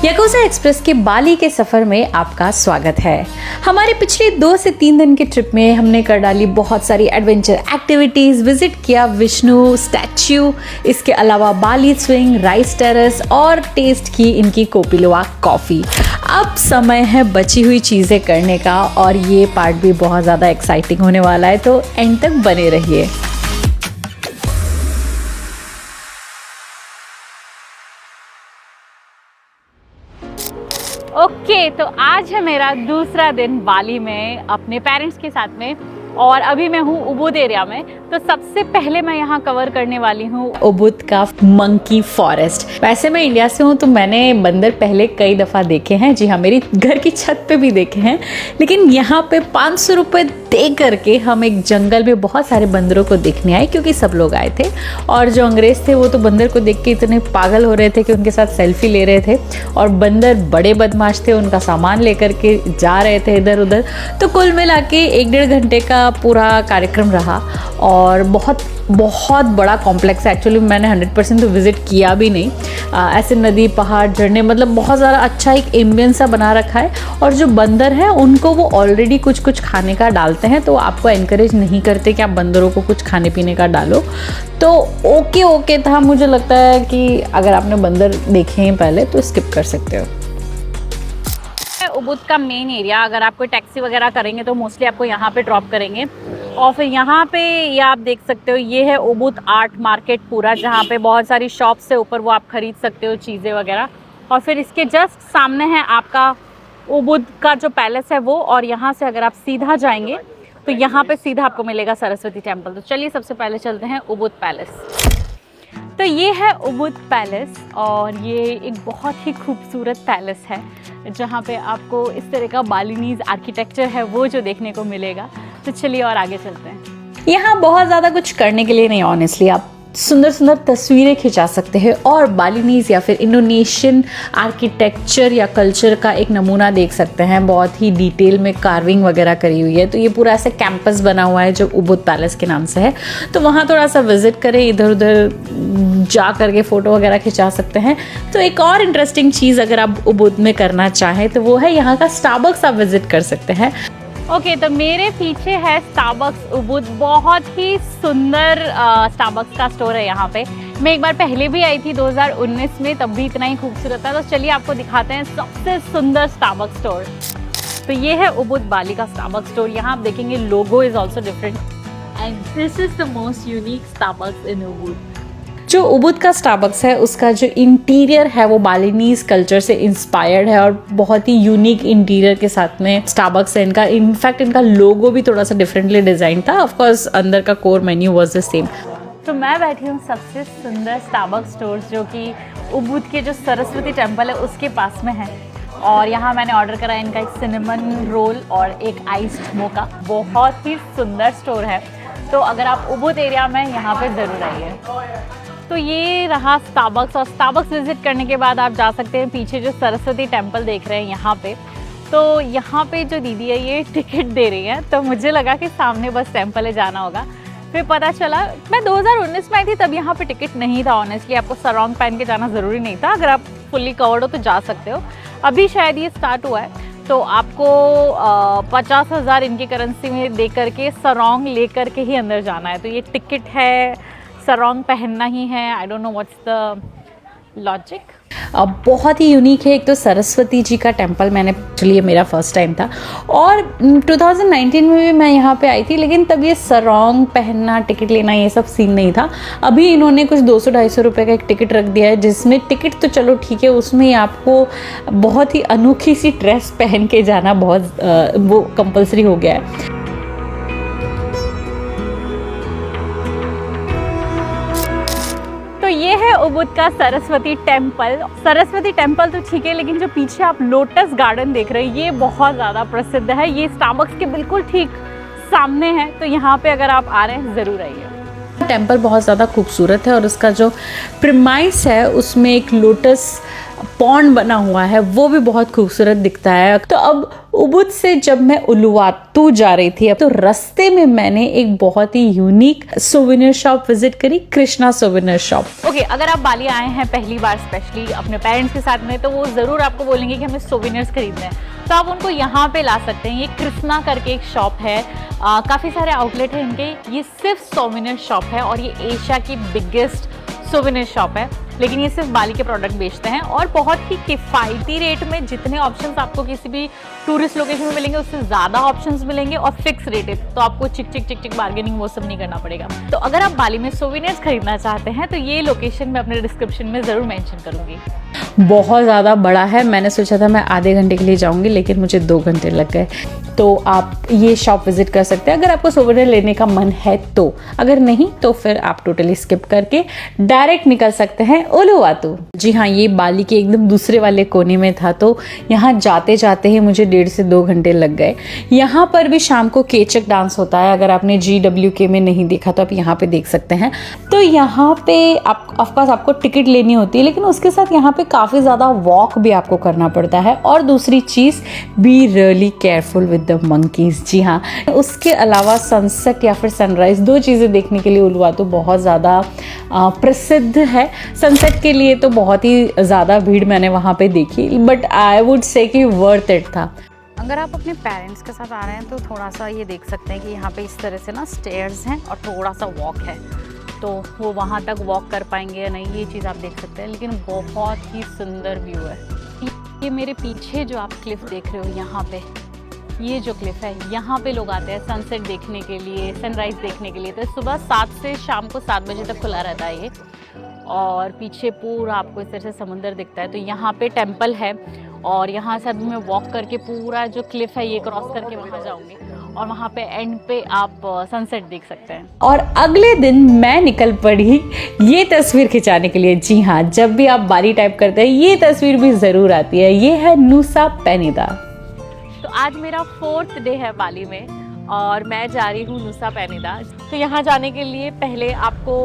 Yakuza express के बाली के सफ़र में आपका स्वागत है। हमारे पिछले 2 से 3 दिन के ट्रिप में हमने कर डाली बहुत सारी एडवेंचर एक्टिविटीज़, विजिट किया विष्णु स्टैच्यू, इसके अलावा बाली स्विंग, राइस टेरेस और टेस्ट की इनकी कोपिलोआ कॉफ़ी। अब समय है बची हुई चीज़ें करने का और ये पार्ट भी बहुत ज़्यादा एक्साइटिंग होने वाला है, तो एंड तक बने रहिए। ओके, तो आज है मेरा दूसरा दिन बाली में अपने पेरेंट्स के साथ में और अभी मैं हूँ उबुद एरिया में। तो सबसे पहले मैं यहाँ कवर करने वाली हूँ उबुद का मंकी फॉरेस्ट। वैसे मैं इंडिया से हूँ तो मैंने बंदर पहले कई दफ़ा देखे हैं, जी हाँ, मेरी घर की छत पे भी देखे हैं, लेकिन यहाँ पे 500 रुपये दे करके हम एक जंगल में बहुत सारे बंदरों को देखने आए, क्योंकि सब लोग आए थे और जो अंग्रेज़ थे वो तो बंदर को देख के इतने पागल हो रहे थे कि उनके साथ सेल्फी ले रहे थे और बंदर बड़े बदमाश थे, उनका सामान लेकर के जा रहे थे इधर उधर। तो कुल मिला के 1-1.5 घंटे का पूरा कार्यक्रम रहा और बहुत बड़ा कॉम्प्लेक्स है। एक्चुअली मैंने 100% तो विज़िट किया भी नहीं। ऐसे नदी, पहाड़, झरने, मतलब बहुत ज़्यादा अच्छा एक एम्बियंस सा बना रखा है। और जो बंदर हैं उनको वो ऑलरेडी कुछ खाने का डालते हैं, तो आपको एनकरेज नहीं करते कि आप बंदरों को कुछ खाने पीने का डालो। तो ओके था। मुझे लगता है कि अगर आपने बंदर देखे हैं पहले तो स्किप कर सकते हो। उबुद का मेन एरिया, अगर आप कोई टैक्सी वगैरह करेंगे तो मोस्टली आपको यहाँ पे ड्रॉप करेंगे और फिर यहाँ पे ये आप देख सकते हो, ये है उबुद आर्ट मार्केट पूरा, जहाँ पे बहुत सारी शॉप्स से ऊपर वो आप खरीद सकते हो चीज़ें वगैरह। और फिर इसके जस्ट सामने है आपका उबुद का जो पैलेस है वो, और यहाँ से अगर आप सीधा जाएंगे तो यहाँ पे सीधा आपको मिलेगा सरस्वती टेम्पल। तो चलिए सबसे पहले चलते हैं उबुद पैलेस। तो ये है उबुद पैलेस और ये एक बहुत ही खूबसूरत पैलेस है, जहाँ पे आपको इस तरह का बालिनीज आर्किटेक्चर है वो जो देखने को मिलेगा। तो चलिए और आगे चलते हैं। यहाँ बहुत ज़्यादा कुछ करने के लिए नहीं, ऑनेस्टली आप सुंदर सुंदर तस्वीरें खिंचा सकते हैं और बालिनीज या फिर इंडोनेशियन आर्किटेक्चर या कल्चर का एक नमूना देख सकते हैं। बहुत ही डिटेल में कार्विंग वगैरह करी हुई है। तो ये पूरा ऐसे कैंपस बना हुआ है जो उबुद पैलेस के नाम से है। तो वहाँ थोड़ा सा विजिट करें, इधर उधर जा करके फ़ोटो वगैरह खिंचा सकते हैं। तो एक और इंटरेस्टिंग चीज़ अगर आप उबुद में करना चाहें तो वो है यहाँ का स्टारबक्स, आप विजिट कर सकते हैं। ओके, तो मेरे पीछे है स्टारबक्स उबुद। बहुत ही सुंदर स्टारबक्स का स्टोर है यहाँ पे। मैं एक बार पहले भी आई थी 2019 में, तब भी इतना ही खूबसूरत था। तो चलिए आपको दिखाते हैं सबसे सुंदर स्टारबक्स स्टोर। तो ये है उबुद बाली का स्टारबक्स स्टोर। यहाँ आप देखेंगे logo is also different and this is the most unique Starbucks in Ubud. जो उबुद का स्टारबक्स है उसका जो इंटीरियर है वो बालिनीज कल्चर से इंस्पायर्ड है और बहुत ही यूनिक इंटीरियर के साथ में स्टारबक्स है इनका। इनफैक्ट इनका लोगो भी थोड़ा सा डिफरेंटली डिज़ाइन था। ऑफ कोर्स अंदर का core menu was the same. तो मैं बैठी हूँ सबसे सुंदर स्टारबक्स स्टोर, जो कि उबुद के जो सरस्वती टेम्पल है उसके पास में है। और यहाँ मैंने ऑर्डर करा इनका एक सिनेमन रोल और एक आइस्ड मोका। बहुत ही सुंदर स्टोर है। तो अगर आप उबुद एरिया में यहाँ पे ज़रूर आइए। तो ये रहा स्टारबक्स, और स्टारबक्स विज़िट करने के बाद आप जा सकते हैं पीछे जो सरस्वती टेम्पल देख रहे हैं यहाँ पे। तो यहाँ पे जो दीदी है ये टिकट दे रही है, तो मुझे लगा कि सामने बस टेम्पल है, जाना होगा। फिर पता चला, मैं 2019 में आई थी तब यहाँ पे टिकट नहीं था। ऑनेस्टली आपको सरोंग पहन के जाना ज़रूरी नहीं था। अगर आप फुल्ली कवर्ड हो तो जा सकते हो। अभी शायद ये स्टार्ट हुआ है, तो आपको 50,000 इनकी करेंसी में दे करके सरोंग ले करके ही अंदर जाना है। तो ये टिकट है, सरोंग पहनना ही है। I don't know what's the logic. बहुत ही यूनिक है। एक तो सरस्वती जी का टेम्पल, मैंने एक्चुअली ये मेरा फर्स्ट टाइम था और 2019 में भी मैं यहाँ पे आई थी, लेकिन तब ये सरोंग पहनना, टिकट लेना, ये सब सीन नहीं था। अभी इन्होंने कुछ 200-250 रुपये का एक टिकट रख दिया है, जिसमें टिकट तो चलो ठीक है, उसमें आपको बहुत ही अनोखी सी ड्रेस पहन के जाना बहुत वो कंपल्सरी हो गया है। तो ये है उबुद का सरस्वती टेम्पल। सरस्वती टेम्पल तो ठीक है, लेकिन जो पीछे आप लोटस गार्डन देख रहे हैं ये बहुत ज़्यादा प्रसिद्ध है। ये स्टारबक्स के बिल्कुल ठीक सामने है। तो यहाँ पे अगर आप आ रहे हैं ज़रूर आइए। टेम्पल बहुत ज़्यादा खूबसूरत है और उसका जो प्रीमाइस है उसमें एक लोटस पॉन्ड बना हुआ है वो भी बहुत खूबसूरत दिखता है। तो अब उबुद से जब मैं उलुवातू जा रही थी तो रास्ते में मैंने एक बहुत ही यूनिक सोवेनियर शॉप विजिट करी, कृष्णा सोवेनियर शॉप। ओके, अगर आप बाली आए हैं पहली बार स्पेशली अपने पेरेंट्स के साथ में, तो वो जरूर आपको बोलेंगे कि हमें सोवेनियर्स खरीदने हैं, तो आप उनको यहाँ पे ला सकते हैं। ये कृष्णा करके एक शॉप है, काफ़ी सारे आउटलेट हैं इनके। ये सिर्फ सोवेनियर शॉप है और ये एशिया की बिगेस्ट सोवेनियर शॉप है, लेकिन ये सिर्फ बाली के प्रोडक्ट बेचते हैं और बहुत ही किफ़ायती रेट में। जितने ऑप्शंस आपको किसी भी टूरिस्ट लोकेशन में मिलेंगे उससे ज़्यादा ऑप्शंस मिलेंगे और फिक्स रेट है, तो आपको चिक बार्गेनिंग वो सब नहीं करना पड़ेगा। तो अगर आप बाली में सोवेनियर्स खरीदना चाहते हैं तो ये लोकेशन मैं अपने डिस्क्रिप्शन में ज़रूर मेंशन करूँगी। बहुत ज़्यादा बड़ा है, मैंने सोचा था मैं आधे घंटे के लिए जाऊँगी लेकिन मुझे 2 घंटे लग गए। तो आप ये शॉप विजिट कर सकते हैं अगर आपको सोवेनियर लेने का मन है तो। अगर नहीं तो फिर आप टोटली स्किप करके डायरेक्ट निकल सकते हैं उलुवातू। जी हाँ, ये बाली के एकदम दूसरे वाले कोने में था, तो यहाँ जाते जाते ही मुझे 1.5 से 2 घंटे लग गए। यहाँ पर भी शाम को केचक डांस होता है, अगर आपने GWK में नहीं देखा तो आप यहाँ पे देख सकते हैं। तो यहाँ पे आप ऑफकोर्स आपको टिकट लेनी होती है, लेकिन उसके साथ यहाँ पे काफ़ी ज़्यादा वॉक भी आपको करना पड़ता है। और दूसरी चीज़, be really careful with the monkeys. जी हाँ, उसके अलावा सनसेट या फिर सनराइज़, 2 चीज़ें देखने के लिए उलुवातू बहुत ज़्यादा प्रसिद्ध है। सनसेट के लिए तो बहुत ही ज़्यादा भीड़ मैंने वहाँ पे देखी, बट आई वुड से कि वर्थ इट था। अगर आप अपने पेरेंट्स के साथ आ रहे हैं तो थोड़ा सा ये देख सकते हैं कि यहाँ पे इस तरह से ना स्टेयर्स हैं और थोड़ा सा वॉक है, तो वो वहाँ तक वॉक कर पाएंगे या नहीं ये चीज़ आप देख सकते हैं। लेकिन बहुत ही सुंदर व्यू है। ये मेरे पीछे जो आप क्लिफ देख रहे हो, यहाँ पे ये जो क्लिफ है, यहाँ पे लोग आते हैं सनसेट देखने के लिए, सनराइज़ देखने के लिए। तो सुबह 7 से शाम को 7 बजे तक खुला रहता है ये, और पीछे पूरा आपको इस तरह से समुंदर दिखता है। तो यहाँ पे टेंपल है और यहाँ से अभी मैं वॉक करके पूरा जो क्लिफ है ये क्रॉस करके वहाँ जाऊँगी और वहाँ पे एंड पे आप सनसेट देख सकते हैं। और अगले दिन मैं निकल पड़ी ये तस्वीर खिंचाने के लिए। जी हाँ, जब भी आप बाली टाइप करते हैं ये तस्वीर भी ज़रूर आती है। ये है नुसा पेनिदा। तो आज मेरा 4th डे है बाली में और मैं जा रही हूँ नुसा पेनिदा। तो यहाँ जाने के लिए पहले आपको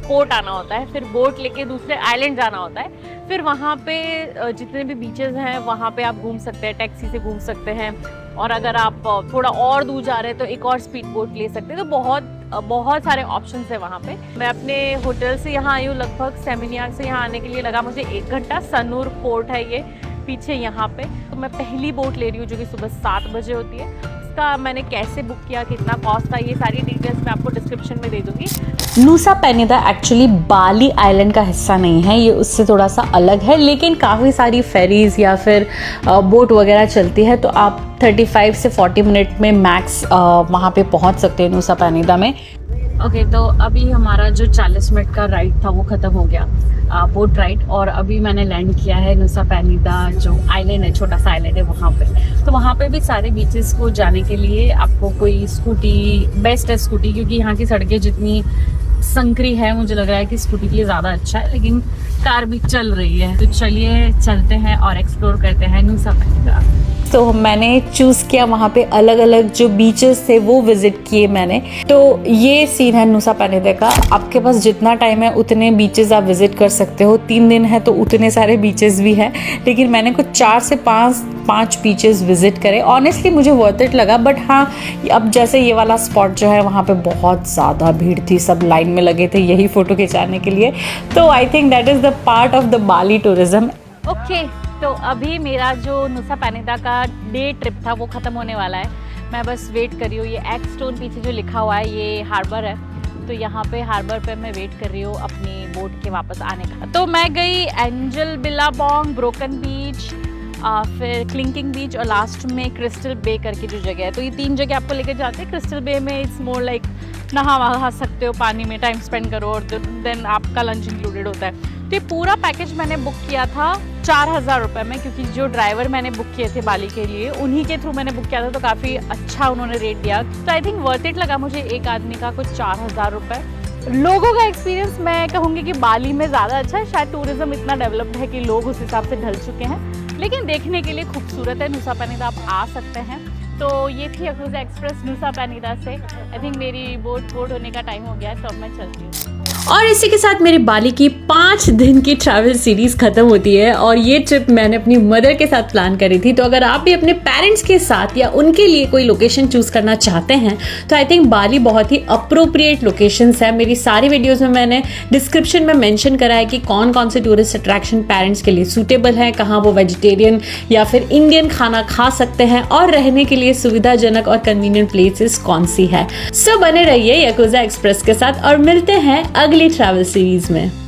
पोर्ट आना होता है, फिर बोट लेके दूसरे आइलैंड जाना होता है, फिर वहाँ पे जितने भी बीचेस हैं वहाँ पे आप घूम सकते हैं, टैक्सी से घूम सकते हैं। और अगर आप थोड़ा और दूर जा रहे हैं तो एक और स्पीड बोट ले सकते हैं। तो बहुत सारे ऑप्शंस है वहाँ पे। मैं अपने होटल से यहाँ आई हूँ, लगभग सेमिनियाक से यहाँ आने के लिए लगा मुझे 1 घंटा। सनूर पोर्ट है ये पीछे यहाँ पे। तो मैं पहली बोट ले रही हूँ जो कि सुबह 7 बजे होती है। इसका मैंने कैसे बुक किया, कितना कॉस्ट था, ये सारी डिटेल्स मैं आपको डिस्क्रिप्शन में दे दूँगी। नुसा पेनिदा एक्चुअली बाली आइलैंड का हिस्सा नहीं है, ये उससे थोड़ा सा अलग है, लेकिन काफ़ी सारी फेरीज या फिर बोट वगैरह चलती है। तो आप 35 से 40 मिनट में मैक्स वहाँ पे पहुँच सकते हैं नुसा पेनिदा में। ओके, तो अभी हमारा जो 40 मिनट का राइड था वो ख़त्म हो गया, बोट राइड। और अभी मैंने लैंड किया है नुसा पेनिदा जो आइलैंड है, छोटा सा आइलैंड है वहाँ पे। तो वहाँ पे भी सारे बीचेस को जाने के लिए आपको कोई स्कूटी बेस्ट है, स्कूटी, क्योंकि यहाँ की सड़कें जितनी संकरी है मुझे लग रहा है कि स्कूटी के लिए ज़्यादा अच्छा है, लेकिन कार भी चल रही है। तो चलिए चलते हैं और एक्सप्लोर करते हैं नुसा पेनिदा। तो मैंने चूज़ किया वहाँ पे अलग अलग जो बीचेस थे वो विज़िट किए मैंने। तो ये सीन है नुसा पेनिदा का। आपके पास जितना टाइम है उतने बीचेस आप विज़िट कर सकते हो। 3 दिन है तो उतने सारे बीचेस भी हैं, लेकिन मैंने कुछ 4 से 5 बीचेस विज़िट करे। ऑनेस्टली मुझे वर्थ इट लगा, बट हाँ, अब जैसे ये वाला स्पॉट जो है वहाँ पे बहुत ज़्यादा भीड़ थी, सब लाइन में लगे थे यही फ़ोटो खिंचाने के लिए। तो I think that is the part of the Bali tourism. Okay, तो अभी मेरा जो नुसा पेनिदा का डे ट्रिप था वो ख़त्म होने वाला है। मैं बस वेट कर रही हूँ। ये एक्स स्टोन पीछे जो लिखा हुआ है ये हार्बर है, तो यहाँ पे हार्बर पे मैं वेट कर रही हूँ अपनी बोट के वापस आने का। तो मैं गई एंजल बिलाबोंग, ब्रोकन बीच, फिर क्लिंकिंग बीच और लास्ट में क्रिस्टल बे करके जो जगह है। तो ये 3 जगह आपको लेकर जाते हैं। क्रिस्टल बे में इट्स मोर लाइक नहा सकते हो, पानी में टाइम स्पेंड करो और देन आपका लंच इंक्लूडेड होता है। तो ये पूरा पैकेज मैंने बुक किया था 4000 रुपये में, क्योंकि जो ड्राइवर मैंने बुक किए थे बाली के लिए उन्हीं के थ्रू मैंने बुक किया था, तो काफ़ी अच्छा उन्होंने रेट दिया। तो आई थिंक वर्थ इट लगा मुझे एक आदमी का कुछ 4000 रुपये। लोगों का एक्सपीरियंस मैं कहूँगी कि बाली में ज़्यादा अच्छा है। शायद टूरिज़्म इतना डेवलप्ड है कि लोग उस हिसाब से ढल चुके हैं, लेकिन देखने के लिए खूबसूरत है नुसा पेनिदा, आप आ सकते हैं। तो ये थी अक्रूज़ एक्सप्रेस नुसा पेनिदा से। आई थिंक मेरी बोट होने का टाइम हो गया है, तो अब मैं चलती हूँ। और इसी के साथ मेरी बाली की 5 दिन की ट्रैवल सीरीज खत्म होती है और ये ट्रिप मैंने अपनी मदर के साथ प्लान करी थी। तो अगर आप भी अपने पेरेंट्स के साथ या उनके लिए कोई लोकेशन चूज करना चाहते हैं तो आई थिंक बाली बहुत ही अप्रोप्रिएट लोकेशंस है। मेरी सारी वीडियोस में मैंने डिस्क्रिप्शन में मेंशन करा है कि कौन कौन से टूरिस्ट अट्रैक्शन पेरेंट्स के लिए सूटेबल है, कहाँ वो वेजिटेरियन या फिर इंडियन खाना खा सकते हैं और रहने के लिए सुविधाजनक और कन्वीनियंट प्लेसेस कौन सी है। सो बने रहिए याकुजा एक्सप्रेस के साथ और मिलते हैं अगली ट्रैवल सीरीज में।